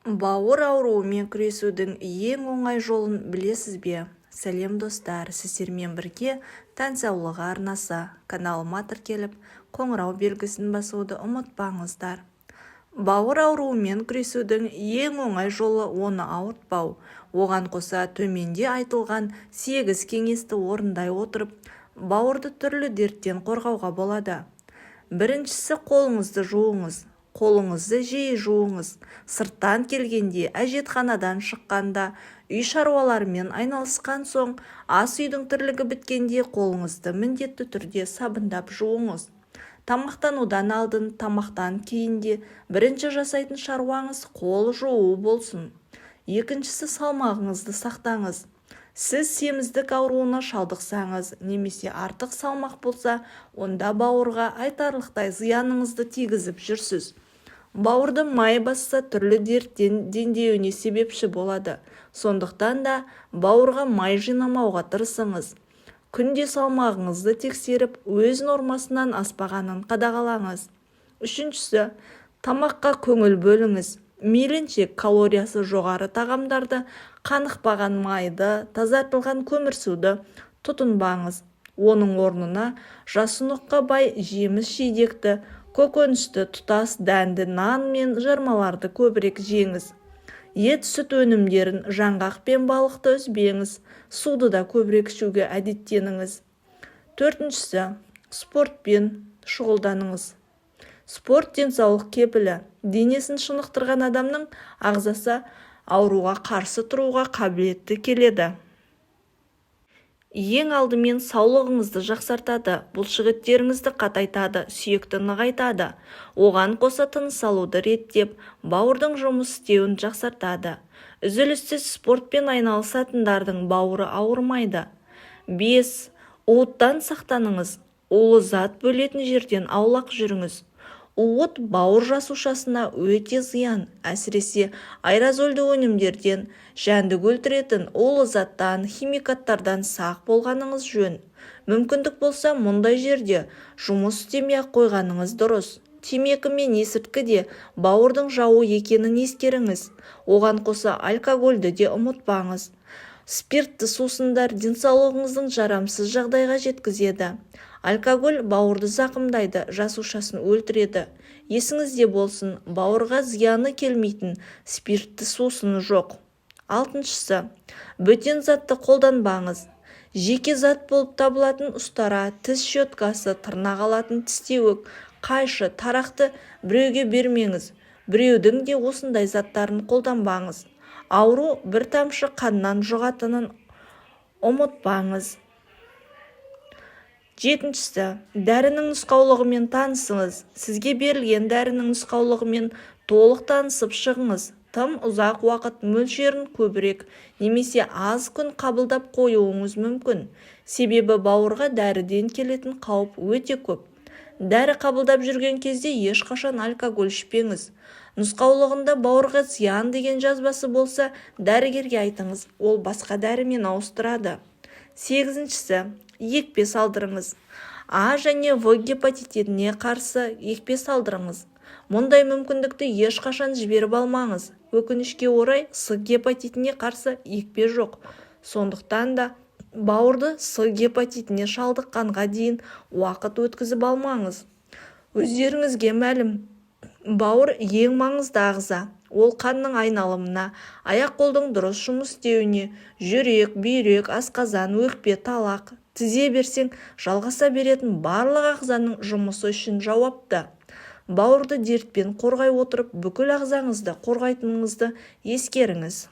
Бауыр ауруымен күресудің ең оңай жолын білесіз бе? Сәлем достар, сіздермен бірге тән саулығы арнасы. Каналыма тіркеліп, қоңырау белгісін басуды ұмытпаңыздар. Бауыр ауруымен күресудің ең оңай жолы оны ауыртпау. Оған қоса төменде айтылған 8 кеңесті орындай отырып, бауырды түрлі дерттен қорғауға болады. Біріншісі, қолыңызды жуыңыз. Қолыңызды жиі жуыңыз. Сырттан келгенде, әжетханадан шыққанда, үй шаруаларымен айналысқан соң, ас үйдің тірлігі біткенде қолыңызды міндетті түрде сабындап жуыңыз. Тамақтанудан алдын, тамақтан кейінде бірінші жасайтын шаруаңыз қол жуу болсын. Екіншісі, салмағыңызды сақтаңыз. Сіз семіздік ауруына шалдықсаңыз, немесе артық салмақ болса, онда бауырға айтарлықтай зияныңызды тигізіп жүрсіз. Бауырды май басса түрлі дерттен дендеуіне себепші болады. Сондықтан да бауырға май жинамауға тырысыңыз. Күнде салмағыңызды тексеріп, өз нормасынан аспағанын қадағалаңыз. Үшіншісі, тамаққа көңіл бөліңіз. Мейлінше калориясы жоғары тағамдарды, қанықпаған майды, тазартылған көмірсуды тұтынбаңыз. Оның орнына жасұныққа бай жеміс-жидекті, көкөністі, тұтас дәнді нан мен жармаларды көбірек жеңіз. Ет, сүт өнімдерін, жаңғақ пен балықты үзбеңіз. Суды да көбірек ішуге әдеттеніңіз. Төртіншісі, спортпен шұғылданыңыз. Спорт денсаулық кепілі. Денесін шынықтырған адамның ағзасы ауруға қарсы тұруға қабілетті келеді. Ең алдымен саулығыңызды жақсартады, бұлшықеттеріңізді қатайтады, сүйекті нығайтады. Оған қоса тыныс алуды реттеп, бауырдың жұмыс істеуін жақсартады. Үзіліссіз спортпен айналысатындардың бауыры ауырмайды. 5. Уыттан сақтаныңыз. Улы зат бөлетін жерден аулақ жүріңіз. Уыт бауыр жасушасына өте зиян, әсіресе аэрозольді өнімдерден, жәндік өлтіретін улы заттан, химикаттардан сақ болғаныңыз жөн. Мүмкіндік болса, мұндай жерде жұмыс істемей-ақ қойғаныңыз дұрыс. Темекі мен есірткі де бауырдың жауы екенін ескеріңіз. Оған қоса алкогольді де ұмытпаңыз. Спиртті сусындар денсаулығыңыздың жарамсыз жағдайға жеткізеді. Алкоголь бауырды зақымдайды, жасушасын өлтіреді. Есіңізде болсын, бауырға зияны келмейтін спиртті сусыны жоқ. 6. Бөтен затты қолданбаңыз. Жеке зат болып табылатын ұстара, тіс щеткасы, тырнақ алатын тістеуік, қайшы, тарақты біреуге бермеңіз. Біреудің де осындай заттарын қолданбаңыз. Ауру бір тамшы қаннан жұғатынын ұмытпаңыз. 7. Дәрінің нұсқаулығымен танысыңыз. Сізге берілген дәрінің нұсқаулығымен толық танысып шығыңыз. Тым ұзақ уақыт мөлшерін көбірек немесе аз күн қабылдап қоюыңыз мүмкін. Себебі бауырға дәріден келетін қауіп өте көп. Дәрі қабылдап жүрген кезде ешқашан алкоголь ішпеңіз. Нұсқаулығында бауырға зиян деген жазбасы болса, дәрігерге айтыңыз, ол басқа дәрімен ауыстырады. 8. Екпе салдырыңыз. А және В гепатитіне қарсы екпе салдырыңыз. Мұндай мүмкіндікті ешқашан жіберіп алмаңыз. Өкінішке орай, С гепатитіне қарсы екпе жоқ. Сондықтан да бауырды С гепатитіне шалдыққанға дейін уақыт өткізіп алмаңыз. Өздеріңізге мәлім, бауыр ең маңызды ағза. Ол қанның айналымына, аяқ-қолдың дұрыс жұмыс істеуіне, жүрек, бүйрек, асқазан, өкпе, талақ, тізе берсең жалғаса беретін барлық ағзаның жұмысы үшін жауапты. Бауырды дертпен қорғай отырып, бүкіл ағзаңызды қорғайтыныңызды ескеріңіз.